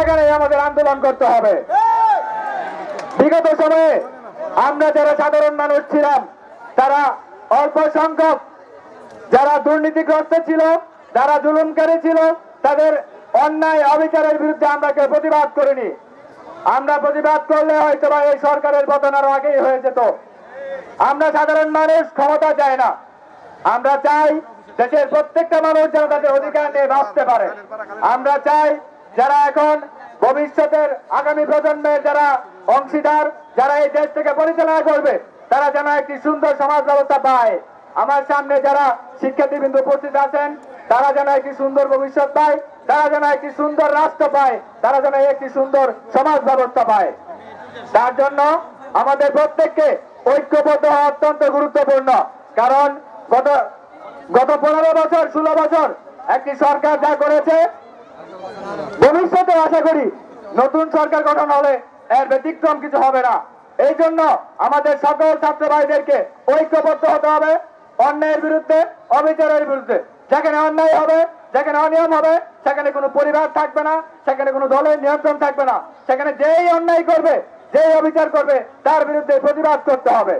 সেখানে আমাদের আন্দোলন করতে হবে। বিগত সময়ে আমরা যারা সাধারণ মানুষ ছিলাম, তারা অল্প সংখ্যক যারা দুর্নীতিগ্রস্ত ছিল, যারা জুলুমকারী ছিল, তাদের অন্যায় অবিচারের বিরুদ্ধে আমরা কেউ প্রতিবাদ করিনি। আমরা প্রতিবাদ করলে হয়তো বা এই সরকারের পতন আরো আগেই হয়ে যেত। আমরা সাধারণ মানুষ ক্ষমতা চাই না, আমরা চাই দেশের প্রত্যেকটা মানুষ যেন তাদের অধিকার নিয়ে বাঁচতে পারে। আমরা চাই যারা এখন ভবিষ্যতের আগামী প্রজন্মের যারা অংশীদার, যারা এই দেশ থেকে পরিচালনা করবে, তারা যেন একটি সুন্দর সমাজ ব্যবস্থা পায়। আমার সামনে যারা শিক্ষার্থীবৃন্দ উপস্থিত আছেন, তারা যেন একটি সুন্দর ভবিষ্যৎ পায়, তারা যেন একটি সুন্দর রাষ্ট্র পায়, তারা যেন একটি সুন্দর সমাজ ব্যবস্থা পায়। তার জন্য আমাদের প্রত্যেককে ঐক্যবদ্ধ হওয়া অত্যন্ত গুরুত্বপূর্ণ। কারণ গত 15 বছর 16 বছর একটি সরকার যা করেছে, ভবিষ্যতে আশা করি নতুন সরকার গঠন হলে এর ব্যতিক্রম কিছু হবে না। এই জন্য আমাদের সকল ছাত্র ভাইদেরকে ঐক্যবদ্ধ হতে হবে অন্যায়ের বিরুদ্ধে, অবিচারের বিরুদ্ধে। যেখানে অন্যায় হবে, যেখানে অনিয়ম হবে, সেখানে কোনো পরিবার থাকবে না, সেখানে কোনো দলের নিয়ন্ত্রণ থাকবে না। সেখানে যেই অন্যায় করবে, যেই অবিচার করবে, তার বিরুদ্ধে প্রতিবাদ করতে হবে।